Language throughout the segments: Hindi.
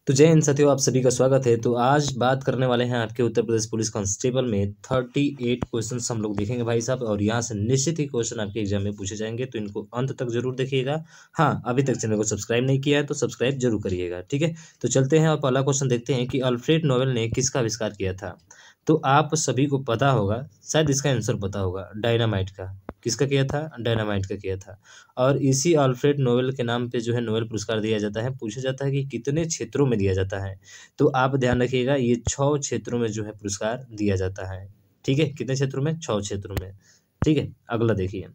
तो जय हिंद साथियों, आप सभी का स्वागत है। तो आज बात करने वाले हैं आपके उत्तर प्रदेश पुलिस कांस्टेबल में 38 क्वेश्चंस हम लोग देखेंगे भाई साहब, और यहाँ से निश्चित ही क्वेश्चन आपके एग्जाम में पूछे जाएंगे, तो इनको अंत तक जरूर देखिएगा। हाँ, अभी तक चैनल को सब्सक्राइब नहीं किया है तो सब्सक्राइब जरूर करिएगा, ठीक है। तो चलते हैं और पहला क्वेश्चन देखते हैं कि अल्फ्रेड नोबेल ने किसका आविष्कार किया था। तो आप सभी को पता होगा, शायद इसका आंसर पता होगा, डायनामाइट का। किसका किया था? डायनामाइट का किया था। और इसी अल्फ्रेड नोबेल के नाम पे जो है नोबेल पुरस्कार दिया जाता है। पूछा जाता है कि कितने क्षेत्रों में दिया जाता है, तो आप ध्यान रखिएगा, ये 6 क्षेत्रों में जो है पुरस्कार दिया जाता है, ठीक है। कितने क्षेत्रों में? 6 क्षेत्रों में, ठीक है। अगला देखिए,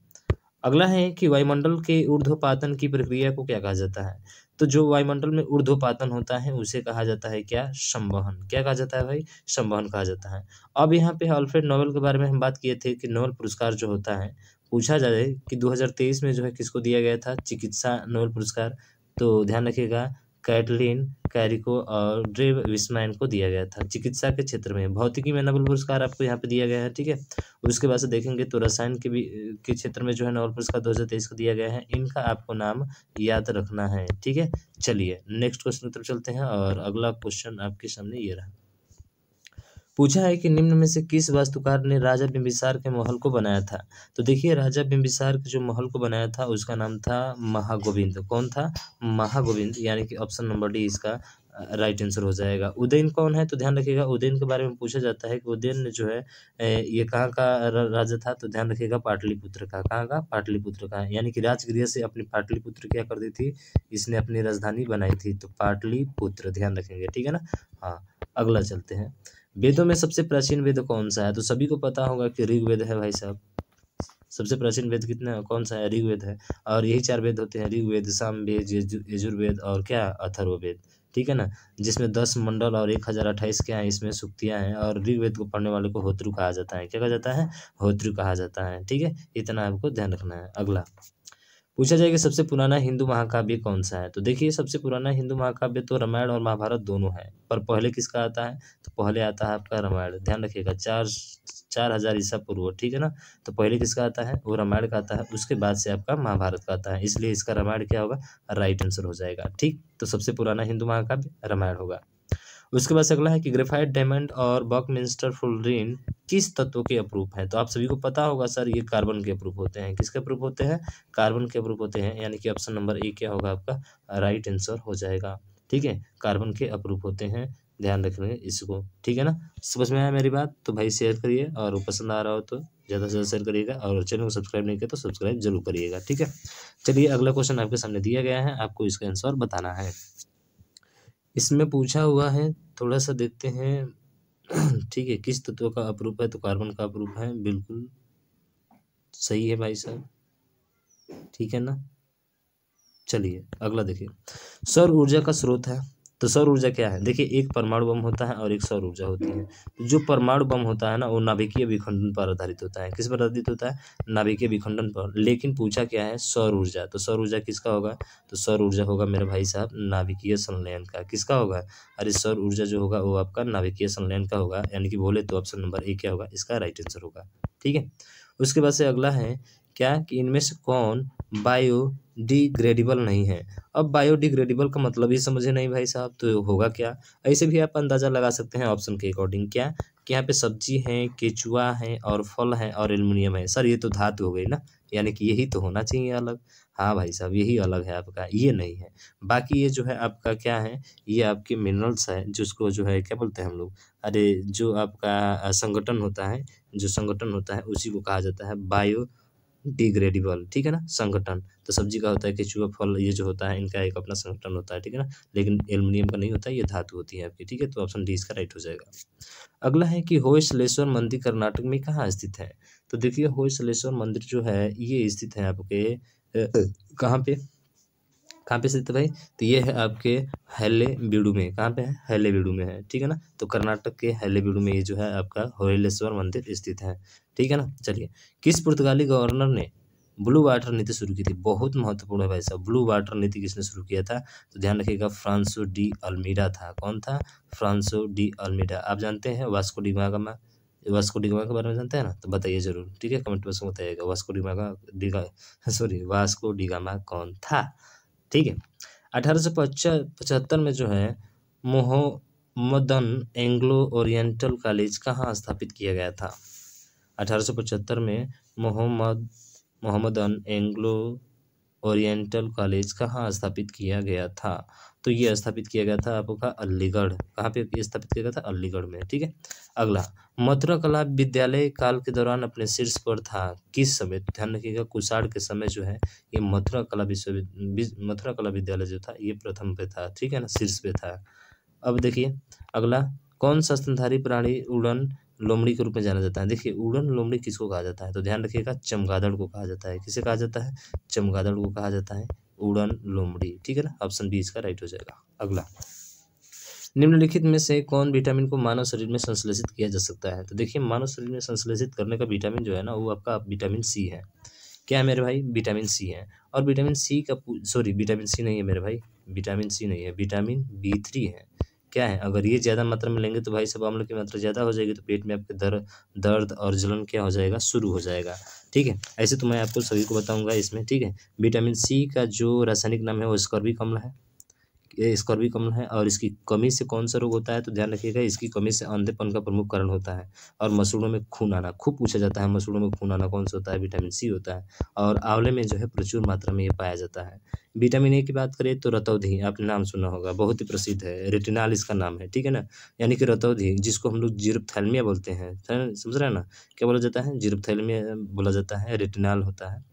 अगला है कि वायुमंडल के ऊर्ध्वपातन की प्रक्रिया को क्या कहा जाता है। तो जो वायुमंडल में ऊर्ध्वपातन होता है उसे कहा जाता है क्या? संवहन। क्या कहा जाता है भाई? संवहन कहा जाता है। अब यहाँ पे अल्फ्रेड नोबेल के बारे में हम बात किए थे कि नोबेल पुरस्कार जो होता है, पूछा जाए कि 2023 में जो है किसको दिया गया था चिकित्सा नोबेल पुरस्कार। तो ध्यान रखिएगा, कैटलिन कैरिको और ड्रेव विस्मैन को दिया गया था चिकित्सा के क्षेत्र में। भौतिकी में नोबेल पुरस्कार आपको यहाँ पे दिया गया है, ठीक है। उसके बाद से देखेंगे तो रसायन के क्षेत्र में जो है नोबेल पुरस्कार 2023 को दिया गया है। इनका आपको नाम याद रखना है, ठीक है। चलिए नेक्स्ट क्वेश्चन की तरफ चलते हैं, और अगला क्वेश्चन आपके सामने ये रहा। पूछा है कि निम्न में से किस वास्तुकार ने राजा बिंबिसार के महल को बनाया था। तो देखिए, राजा बिंबिसार के जो महल को बनाया था उसका नाम था महागोविंद। कौन था? महागोविंद, यानी कि ऑप्शन नंबर डी इसका राइट आंसर हो जाएगा। उदयन कौन है? तो ध्यान रखिएगा, उदयन के बारे में पूछा जाता है कि उदयन जो है ये कहाँ का राजा था। तो ध्यान रखिएगा, पाटलिपुत्र का। कहाँ का? पाटलिपुत्र का, यानी कि राजगृह से अपनी पाटलिपुत्र क्या कर दी थी, इसने अपनी राजधानी बनाई थी। तो पाटलिपुत्र, ध्यान रखेंगे, ठीक है ना। हाँ, अगला चलते हैं। वेदों में सबसे प्राचीन वेद कौन सा है। तो सभी को पता होगा कि ऋग्वेद है भाई साहब। सबसे प्राचीन वेद कितना कौन सा है? ऋग्वेद है। और यही 4 वेद होते हैं, ऋग्वेद, सामवेद, यजुर्वेद और क्या? अथर्ववेद, ठीक है ना। जिसमें 10 मंडल और 1028 क्या है, इसमें सूक्तियाँ हैं। और ऋग्वेद को पढ़ने वाले को होत्रु कहा जाता है। क्या कहा जाता है? होत्रु कहा जाता है, ठीक है। इतना आपको ध्यान रखना है। अगला पूछा जाए कि सबसे पुराना हिंदू महाकाव्य कौन सा है। तो देखिए, सबसे पुराना हिंदू महाकाव्य तो रामायण और महाभारत दोनों है, पर पहले किसका आता है? तो पहले आता है आपका रामायण। ध्यान रखिएगा, 4000 ईसा पूर्व, ठीक है ना। तो पहले किसका आता है? वो रामायण का आता है। उसके बाद से आपका महाभारत का आता है, इसलिए इसका रामायण क्या होगा? राइट आंसर हो जाएगा, ठीक। तो सबसे पुराना हिंदू महाकाव्य रामायण होगा। उसके बाद से अगला है कि ग्रेफाइट डायमंड और बकमिंस्टर फुलरिन किस तत्व के अप्रूप हैं। तो आप सभी को पता होगा सर, ये कार्बन के अप्रूप होते हैं। किसके अप्रूप होते हैं? कार्बन के अप्रूप होते हैं, यानी कि ऑप्शन नंबर ए क्या होगा आपका? राइट आंसर हो जाएगा, ठीक है। कार्बन के अप्रूप होते हैं, ध्यान रखेंगे इसको, ठीक है ना। समझ में आया मेरी बात? तो भाई शेयर करिए, और पसंद आ रहा हो तो ज़्यादा से ज़्यादा शेयर करिएगा, और चैनल को सब्सक्राइब नहीं किया तो सब्सक्राइब जरूर करिएगा, ठीक है। चलिए अगला क्वेश्चन आपके सामने दिया गया है, आपको इसका आंसर बताना है। इसमें पूछा हुआ है, थोड़ा सा देखते हैं ठीक है। किस तत्व का अपरूप है? तो कार्बन का अपरूप है, बिल्कुल सही है भाई साहब, ठीक है ना। चलिए अगला देखिए, सौर ऊर्जा का स्रोत है। तो सौर ऊर्जा क्या है? देखिए, एक परमाणु बम होता है और एक सौर ऊर्जा होती है। तो जो परमाणु बम होता है ना, वो नाभिकीय विखंडन पर आधारित होता है। किस पर आधारित होता है? नाभिकीय विखंडन पर। लेकिन पूछा क्या है? सौर ऊर्जा। तो सौर ऊर्जा किसका होगा? तो सौर ऊर्जा होगा मेरे भाई साहब नाभिकीय संलयन का। किसका होगा? अरे सौर ऊर्जा जो होगा वो आपका नाभिकीय संलयन का होगा, यानी कि बोले तो ऑप्शन नंबर ए क्या होगा? इसका राइट आंसर होगा, ठीक है। उसके बाद से अगला है क्या कि इनमें से कौन बायोडिग्रेडेबल नहीं है। अब बायोडिग्रेडेबल का मतलब ही समझे नहीं भाई साहब, तो होगा क्या? ऐसे भी आप अंदाजा लगा सकते हैं ऑप्शन के अकॉर्डिंग। क्या कि यहाँ पे सब्जी है, केचुआ है और फल है और एल्युमिनियम है। सर ये तो धातु हो गई ना, यानी कि यही तो होना चाहिए अलग। हाँ भाई साहब, यही अलग है आपका, ये नहीं है। बाकी ये जो है आपका क्या है, ये आपके मिनरल्स है, जिसको जो है क्या बोलते हैं हम लोग, अरे जो आपका संगठन होता है, जो संगठन होता है उसी को कहा जाता है बायो डिग्रेडेबल, ठीक है ना, संगठन। तो सब्जी का होता है, केचुआ, फल, ये जो होता है इनका एक अपना संगठन होता है, ठीक है ना। लेकिन एल्युमिनियम का नहीं होता है, ये धातु होती है आपकी, ठीक है। तो ऑप्शन डी इसका राइट हो जाएगा। अगला है कि होयसलेश्वर मंदिर कर्नाटक में कहाँ स्थित है। तो देखिए, होयसलेश्वर मंदिर जो है ये स्थित है आपके कहाँ पे, कहाँ पे स्थित है भाई? तो ये है आपके हल्लेबीडु में। कहाँ पे है? हल्लेबीडु में है, ठीक है ना। तो कर्नाटक के हल्लेबीडु में ये जो है आपका होयलेश्वर मंदिर स्थित है, ठीक है ना। चलिए, किस पुर्तगाली गवर्नर ने ब्लू वाटर नीति शुरू की थी? बहुत महत्वपूर्ण है भाई साहब, ब्लू वाटर नीति किसने शुरू किया था? तो ध्यान रखिएगा, फ्रांसो डी अल्मीडा था। कौन था? फ्रांसो डी अल्मीडा। आप जानते हैं Vasco D gamma, Vasco D gamma के बारे में जानते हैं ना, तो बताइए जरूर, ठीक है, कमेंट बॉक्स में बताइएगा Vasco D gamma Vasco D gamma कौन था, ठीक है। 1875 में जो है मोहम्मदन एंग्लो ओरिएंटल कॉलेज कहाँ स्थापित किया गया था? 1875 में मोहम्मदन एंग्लो ओरिएंटल कॉलेज कहाँ स्थापित किया गया था? तो ये स्थापित किया गया था आपका अलीगढ़। कहाँ पे ये स्थापित किया गया था? अलीगढ़ में। ठीक है। अगला, मथुरा कला विद्यालय काल के दौरान अपने शीर्ष पर था किस समय? ध्यान रखिएगा, कुषाण के समय जो है ये मथुरा कला विद्यालय जो था ये प्रथम पे था। ठीक है ना, शीर्ष पे था। अब देखिए अगला, कौन सा स्तनधारी प्राणी उड़न लोमड़ी के रूप में जाना जाता है? देखिए उड़न लोमड़ी किसको कहा जाता है? तो ध्यान रखिएगा, चमगादड़ को कहा जाता है। किसे कहा जाता है? चमगादड़ को कहा जाता है उड़न लोमड़ी। ठीक है ना, ऑप्शन बी इसका राइट हो जाएगा। अगला, निम्नलिखित में से कौन विटामिन को मानव शरीर में संश्लेषित किया जा सकता है? तो देखिए मानव शरीर में संश्लेषित करने का विटामिन जो है ना वो आपका विटामिन सी है। क्या है मेरे भाई? विटामिन सी है। और विटामिन सी का विटामिन सी नहीं है मेरे भाई, विटामिन सी नहीं है, विटामिन B3 है। क्या है? अगर ये ज़्यादा मात्रा में लेंगे तो भाई सब अम्ल की मात्रा ज़्यादा हो जाएगी तो पेट में आपके दर्द और जलन क्या हो जाएगा? शुरू हो जाएगा। ठीक है, ऐसे तो मैं आपको सभी को बताऊंगा इसमें। ठीक है, विटामिन सी का जो रासायनिक नाम है वो स्कॉर्बिक अम्ल है। ये स्कॉर्बिक अम्ल है। और इसकी कमी से कौन सा रोग होता है? तो ध्यान रखिएगा, इसकी कमी से अंधेपन का प्रमुख कारण होता है। और मसूड़ों में खून आना, खूब पूछा जाता है, मसूड़ों में खून आना कौन सा होता है? विटामिन सी होता है। और आंवले में जो है प्रचुर मात्रा में ये पाया जाता है। विटामिन ए की बात करें तो रतौंधी, आपने नाम सुना होगा, बहुत ही प्रसिद्ध है, रेटिनॉल इसका नाम है। ठीक है ना, यानी कि रतौंधी जिसको हम लोग जीरोप्थैल्मिया बोलते हैं, समझ रहे हैं ना? क्या बोला जाता है? जीरोप्थैल्मिया बोला जाता है, रेटिनॉल होता है।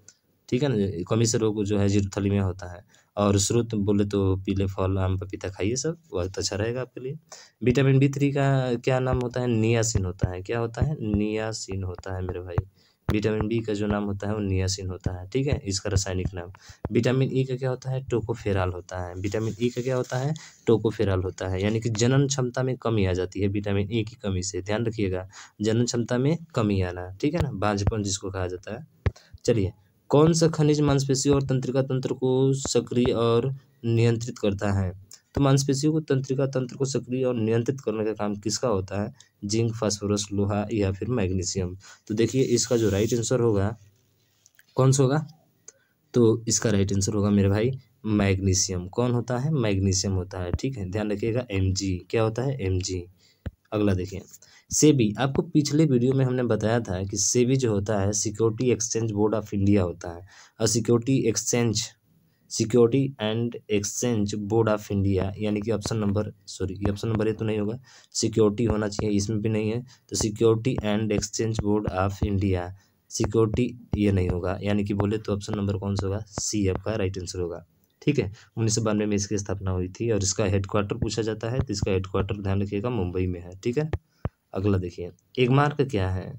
ठीक है ना, कमी से रोग जो है जीरोथैलेमिया होता है। और स्रोत बोले तो पीले फल, आम, पपीता खाइए, सब बहुत अच्छा रहेगा आपके लिए। विटामिन B3 का क्या नाम होता है? नियासिन होता है। क्या होता है? नियासिन होता है मेरे भाई। विटामिन बी का जो नाम होता है वो नियासिन होता है। ठीक है, इसका रासायनिक नाम। विटामिन ई का क्या होता है? टोकोफेराल होता है। विटामिन ई का क्या होता है? टोकोफेराल होता है। यानी कि जनन क्षमता में कमी आ जाती है विटामिन ई की कमी से। ध्यान रखिएगा, जनन क्षमता में कमी आना। ठीक है ना, बांझपन जिसको कहा जाता है। चलिए, कौन सा खनिज मांसपेशियों और तंत्रिका तंत्र को सक्रिय और नियंत्रित करता है? तो मांसपेशियों को, तंत्रिका तंत्र को सक्रिय और नियंत्रित करने का काम किसका होता है? जिंक, फास्फोरस, लोहा या फिर मैग्नीशियम। तो देखिए इसका जो राइट आंसर होगा कौन सा होगा? तो इसका राइट आंसर होगा मेरे भाई मैग्नीशियम। कौन होता है? मैग्नीशियम होता है। ठीक है, ध्यान रखिएगा, Mg। क्या होता है? Mg। अगला देखिए, सेबी, आपको पिछले वीडियो में हमने बताया था कि सेबी जो होता है security exchange board of India होता है। और security and exchange board of India, यानी कि ऑप्शन नंबर ए तो नहीं होगा, सिक्योरिटी होना चाहिए, इसमें भी नहीं है। तो security and exchange board of India, security ये नहीं होगा, यानी कि बोले तो ऑप्शन नंबर कौन सा होगा? सी आपका राइट आंसर होगा। ठीक है, 1992 में इसकी स्थापना हुई थी। और इसका हेडक्वार्टर पूछा जाता है तो इसका हेडक्वार्टर ध्यान रखिएगा मुंबई में है। ठीक है, अगला देखिए, एगमार्क क्या है?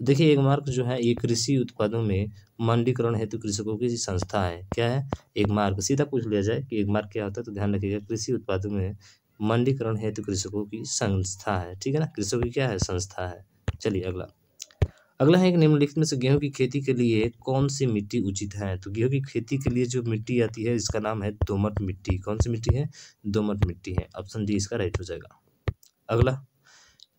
देखिए एगमार्क जो है ये कृषि उत्पादों में मंडीकरण हेतु कृषकों की संस्था है। क्या है? एगमार्क। सीधा पूछ लिया जाए कि एगमार्क क्या होता है तो ध्यान रखिएगा, कृषि उत्पादों में मंडीकरण हेतु कृषकों की संस्था है। ठीक है ना, कृषकों की क्या है? संस्था है। चलिए अगला, अगला है कि निम्नलिखित में से गेहूं की खेती के लिए कौन सी मिट्टी उचित है? तो गेहूं की खेती के लिए जो मिट्टी आती है इसका नाम है दोमट मिट्टी। कौन सी मिट्टी है? दोमट मिट्टी है। ऑप्शन डी इसका राइट हो जाएगा। अगला,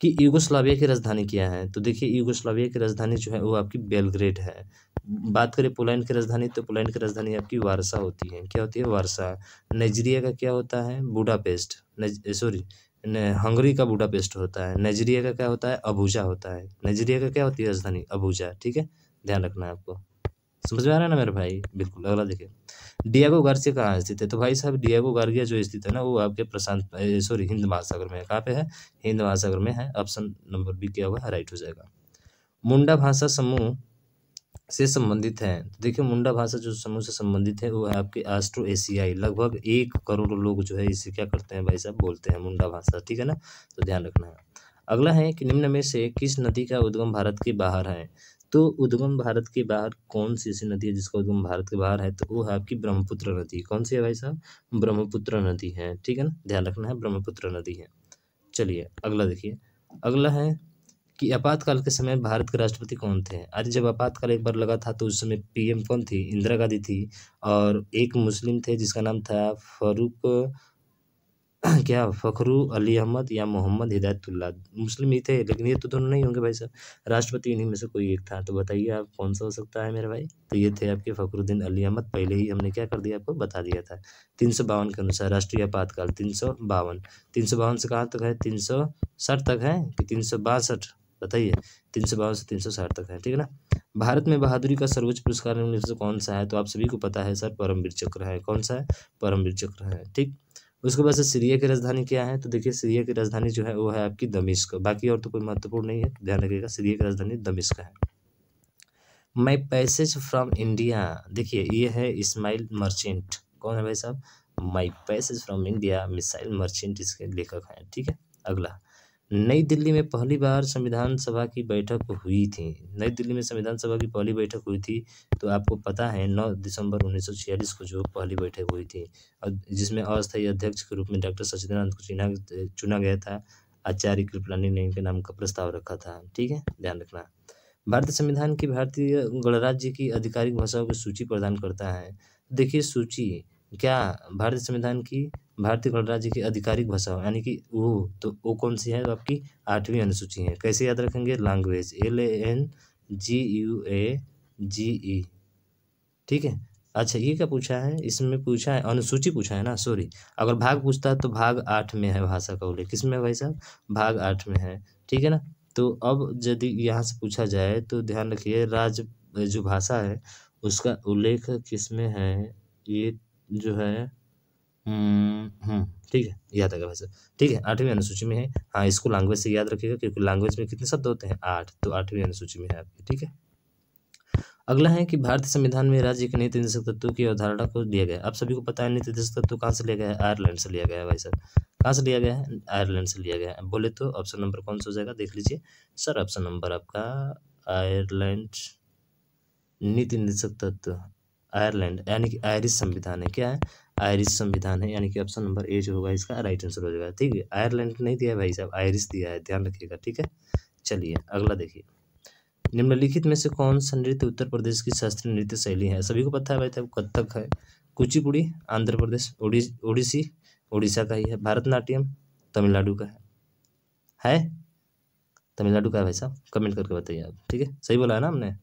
कि यूगोस्लाविया की राजधानी क्या है? तो देखिए यूगोस्लाविया की राजधानी जो है वो आपकी बेलग्रेड है। बात करें पोलैंड की राजधानी तो पोलैंड की राजधानी आपकी वारसा होती है। क्या होती है? वारसा। नाइजीरिया का क्या होता है? बुडापेस्ट। हंगरी का बुडापेस्ट होता है। नाइजीरिया का क्या होता है? अबुजा होता है। नाइजीरिया का क्या होती है राजधानी? अबुजा। ठीक है, ध्यान रखना है आपको। समझ में आ रहा है ना मेरे भाई? बिल्कुल। अगला देखिए, डियागो गार्सिया कहाँ स्थित है? तो भाई साहब डियागो गार्सिया जो स्थित है ना वो आपके हिंद महासागर में है। कहाँ पे है? हिंद महासागर में है। ऑप्शन नंबर बी क्या होगा? राइट हो जाएगा। मुंडा भाषा समूह से संबंधित है। देखिए मुंडा भाषा जो समूह से संबंधित है वो है आपके ऑस्ट्रो एशियाई। लगभग 1 करोड़ लोग जो है इसे क्या करते हैं भाई साहब? बोलते हैं मुंडा भाषा। ठीक है ना, तो ध्यान रखना है। अगला है कि निम्न में से किस नदी का उद्गम भारत के बाहर है? तो उद्गम भारत के बाहर कौन सी ऐसी नदी है जिसका उद्गम भारत के बाहर है? तो वो है आपकी ब्रह्मपुत्र नदी। कौन सी है भाई साहब? ब्रह्मपुत्र नदी है। ठीक है ना, ध्यान रखना है, ब्रह्मपुत्र नदी है। चलिए अगला देखिए, अगला है कि आपातकाल के समय भारत के राष्ट्रपति कौन थे? आज जब आपातकाल एक बार लगा था तो उस समय PM कौन थी? इंदिरा गांधी थी। और एक मुस्लिम थे जिसका नाम था फारूक, क्या फखरू अली अहमद या मोहम्मद हिदायतुल्लाह? मुस्लिम ही थे, लेकिन ये तो दोनों नहीं होंगे भाई साहब। राष्ट्रपति इन्हीं में से कोई एक था, तो बताइए आप कौन सा हो सकता है मेरे भाई? तो ये थे आपके फखरुद्दीन अली अहमद। पहले ही हमने क्या कर दिया, आपको बता दिया था। 352 के अनुसार राष्ट्रीय आपातकाल 352। 352 से कहाँ तक है? 360 तक है कि 362? बताइए। 352 से 360 तक है, ठीक है ना। भारत में बहादुरी का सर्वोच्च पुरस्कार निम्नलिखित में से कौन सा है? तो आप सभी को पता है सर, परमवीर चक्र है। कौन सा है? परमवीर चक्र है, ठीक। उसके बाद से सीरिया की राजधानी क्या है? तो देखिए सीरिया की राजधानी जो है वो है आपकी दमिश्क। बाकी और तो कोई महत्वपूर्ण नहीं है, तो ध्यान रखिएगा सीरिया की राजधानी दमिश्क है। माई पैसेज फ्रॉम इंडिया, देखिए ये है इस्माइल मर्चेंट। कौन है भाई साहब? माई पैसेज फ्रॉम इंडिया, मिसाइल मर्चेंट इसके लेखक हैं, ठीक है। अगला, नई दिल्ली में पहली बार संविधान सभा की बैठक हुई थी। नई दिल्ली में संविधान सभा की पहली बैठक हुई थी, तो आपको पता है 9 दिसंबर 1946 को जो पहली बैठक हुई थी, और जिसमें अस्थायी अध्यक्ष के रूप में डॉक्टर सचिदानंद को चुना गया था। आचार्य कृपलानी ने इनके नाम का प्रस्ताव रखा था, ठीक है, ध्यान रखना। भारतीय संविधान की भारतीय गणराज्य की आधिकारिक भाषाओं की सूची प्रदान करता है। देखिए सूची क्या, भारतीय संविधान की भारतीय गणराज्य की आधिकारिक भाषाओं यानी कि वो कौन सी है? तो आपकी 8वीं अनुसूची है। कैसे याद रखेंगे? लैंग्वेज, LANGUAGE, ठीक है। अच्छा ये क्या पूछा है? इसमें पूछा है अनुसूची पूछा है ना, सॉरी। अगर भाग पूछता है तो भाग 8 में है भाषा का उल्लेख। किस में भाई साहब? भाग 8 में है, ठीक है ना। तो अब यदि यहाँ से पूछा जाए तो ध्यान रखिए, जो भाषा है उसका उल्लेख किस में है? ये जो है ठीक है, याद आ गया भाई साहब, ठीक है, 8वीं अनुसूची में है। हाँ, इसको लैंग्वेज से याद रखिएगा, क्योंकि लैंग्वेज में कितने शब्द होते हैं? 8, तो 8वीं अनुसूची में है आपकी, ठीक है। अगला है कि भारतीय संविधान में राज्य के नीति निर्देशक तत्वों की अवधारणा को दिया गया है। आप सभी को पता है नीति निर्देशक तत्व कहाँ से लिया गया है? आयरलैंड से लिया गया है भाई साहब। कहाँ से लिया गया है? आयरलैंड से लिया गया है। बोले तो ऑप्शन नंबर कौन सा हो जाएगा? देख लीजिए सर, ऑप्शन नंबर आपका आयरलैंड। नीति निर्देशक तत्व आयरलैंड यानी कि आयरिश संविधान है। क्या है? आयरिश संविधान है, यानी कि ऑप्शन नंबर ए जो होगा इसका राइट आंसर हो जाएगा, ठीक है। आयरलैंड नहीं दिया है भाई साहब, आयरिश दिया है, ध्यान रखिएगा, ठीक है। चलिए अगला देखिए, निम्नलिखित में से कौन सा नृत्य उत्तर प्रदेश की शास्त्रीय नृत्य शैली है? सभी को पता है भाई साहब, कथक है, कुचिपुड़ी आंध्र प्रदेश, ओडिसी उड़ीसा का ही है, भरतनाट्यम तमिलनाडु का है तमिलनाडु का है भाई साहब, कमेंट करके बताइए आप, ठीक है। सही बोला है ना हमने।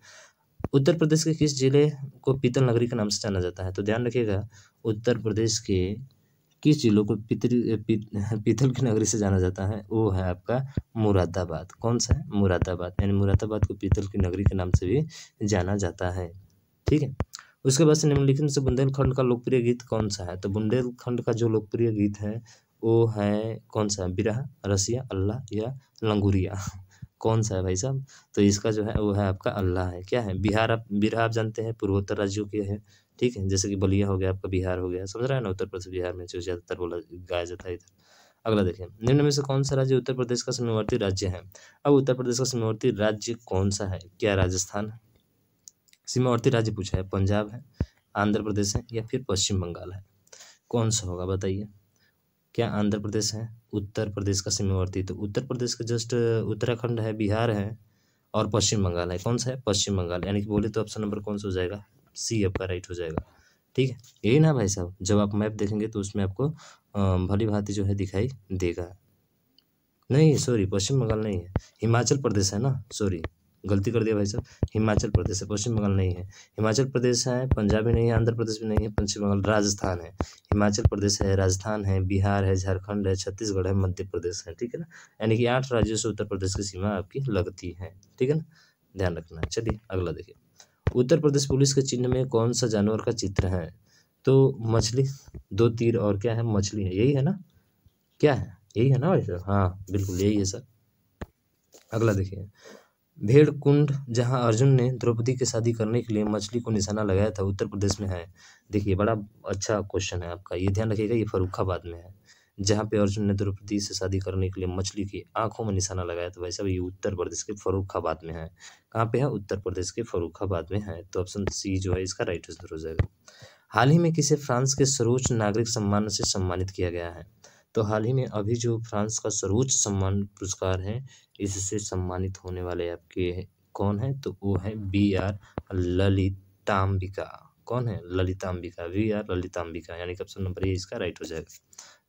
उत्तर प्रदेश के किस जिले को पीतल नगरी के नाम से जाना जाता है? तो ध्यान रखिएगा, उत्तर प्रदेश के किस जिलों को पीतल की नगरी से जाना जाता है? वो है आपका मुरादाबाद। कौन सा है? मुरादाबाद, यानी मुरादाबाद को पीतल की नगरी के नाम से भी जाना जाता है, ठीक है। उसके बाद से निम्नलिखित में से बुंदेलखंड का लोकप्रिय गीत कौन सा है? तो बुंदेलखंड का जो लोकप्रिय गीत है वो है कौन सा? बिरहा, रसिया, अल्लाह या लंगूरिया? कौन सा है भाई साहब? तो इसका जो है वो है आपका अल्लाह है। क्या है? बिरहा आप जानते हैं पूर्वोत्तर राज्यों के है, ठीक है, जैसे कि बलिया हो गया आपका, बिहार हो गया, समझ रहा है ना, उत्तर प्रदेश बिहार में जो ज़्यादातर बोला गाया जाता है इधर। अगला देखिए, निम्न में से कौन सा राज्य उत्तर प्रदेश का सीमावर्ती राज्य है? अब उत्तर प्रदेश का सीमावर्ती राज्य कौन सा है? क्या राजस्थान है? सीमावर्ती राज्य पूछा है, पंजाब है, आंध्र प्रदेश है या फिर पश्चिम बंगाल है? कौन सा होगा बताइए? क्या आंध्र प्रदेश है? उत्तर प्रदेश का सीमावर्ती, तो उत्तर प्रदेश का जस्ट उत्तराखंड है, बिहार है और पश्चिम बंगाल है। कौन सा है? पश्चिम बंगाल, यानी कि बोले तो ऑप्शन नंबर कौन सा हो जाएगा? सी आपका राइट हो जाएगा, ठीक है। यही ना भाई साहब, जब आप मैप देखेंगे तो उसमें आपको भली भांति जो है दिखाई देगा। नहीं सॉरी, पश्चिम बंगाल नहीं है, हिमाचल प्रदेश है ना, सॉरी गलती कर दिया भाई साहब, हिमाचल प्रदेश है, पश्चिम बंगाल नहीं है। हिमाचल प्रदेश है, पंजाब भी नहीं है, आंध्र प्रदेश भी नहीं है, पश्चिम बंगाल, राजस्थान है। हिमाचल प्रदेश है, राजस्थान है, बिहार है, झारखंड है, छत्तीसगढ़ है, मध्य प्रदेश है, ठीक है ना। यानी कि 8 राज्यों से उत्तर प्रदेश की सीमा आपकी लगती है, ठीक है ना, ध्यान रखना है। चलिए अगला देखिए, उत्तर प्रदेश पुलिस के चिन्ह में कौन सा जानवर का चित्र है? तो मछली, 2 तीर और क्या है? मछली है, यही है ना? क्या है? यही है ना भाई साहब? हाँ बिल्कुल यही है सर। अगला देखिए, भेड़ कुंड जहां अर्जुन ने द्रौपदी की शादी करने के लिए मछली को निशाना लगाया था, उत्तर प्रदेश में है। देखिए बड़ा अच्छा क्वेश्चन है आपका, ये ध्यान रखिएगा, ये फर्रुखाबाद में है। जहाँ पे अर्जुन ने द्रौपदी से शादी करने के लिए मछली की आंखों में निशाना लगाया था, वैसे ये उत्तर प्रदेश के फर्रुखाबाद में है। कहाँ पे है? उत्तर प्रदेश के फर्रुखाबाद में है, तो ऑप्शन सी जो है इसका राइट आंसर हो जाएगा। हाल ही में किसे फ्रांस के सर्वोच्च नागरिक सम्मान से सम्मानित किया गया है? तो हाल ही में अभी जो फ्रांस का सर्वोच्च सम्मान पुरस्कार है, इससे सम्मानित होने वाले आपके कौन है? तो वो है BR ललितांबिका। कौन है? ललितांबिका, BR ललितांबिका, यानी कि ऑप्शन नंबर ए इसका राइट हो जाएगा,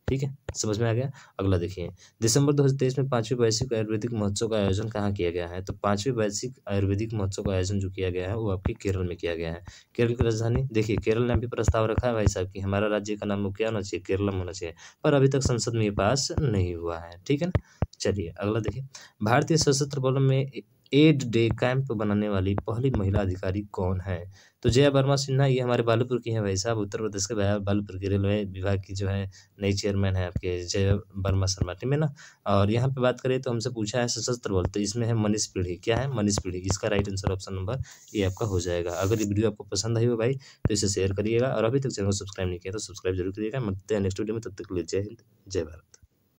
ठीक है, समझ में आ गया। अगला देखिए, दिसंबर 2023 में 5वीं वैश्विक आयुर्वेदिक महोत्सव का आयोजन कहाँ किया गया है? तो 5वीं वैश्विक आयुर्वेदिक महोत्सव का आयोजन जो किया गया है वो आपके केरल में किया गया है। केरल की राजधानी देखिए, केरल ने अभी प्रस्ताव रखा है भाई साहब कि हमारा राज्य का नाम क्या होना चाहिए, केरलम होना चाहिए, पर अभी तक संसद में ये पास नहीं हुआ है। ठीक है ना। चलिए अगला देखिए, भारतीय सशस्त्र बलों में एड डे कैंप बनाने वाली पहली महिला अधिकारी कौन है? तो जया वर्मा सिन्हा, ये हमारे बालूपुर की हैं भाई साहब, उत्तर प्रदेश के बालूपुर की रेलवे विभाग की जो है नई चेयरमैन है आपके जया वर्मा शर्मा, ठीक है ना। और यहाँ पे बात करें तो हमसे पूछा है सशस्त्र बल, तो इसमें है मनीष पीढ़ी। क्या है? मनीष पीढ़ी। इसका right answer option number A आपका हो जाएगा। अगर ये वीडियो आपको पसंद आई हो भाई तो इसे शेयर करिएगा, और अभी तक चैनल को सब्सक्राइब नहीं किया तो सब्सक्राइब जरूर करिएगा। मिलते हैं नेक्स्ट वीडियो में, तब तक के लिए जय हिंद, जय भारत।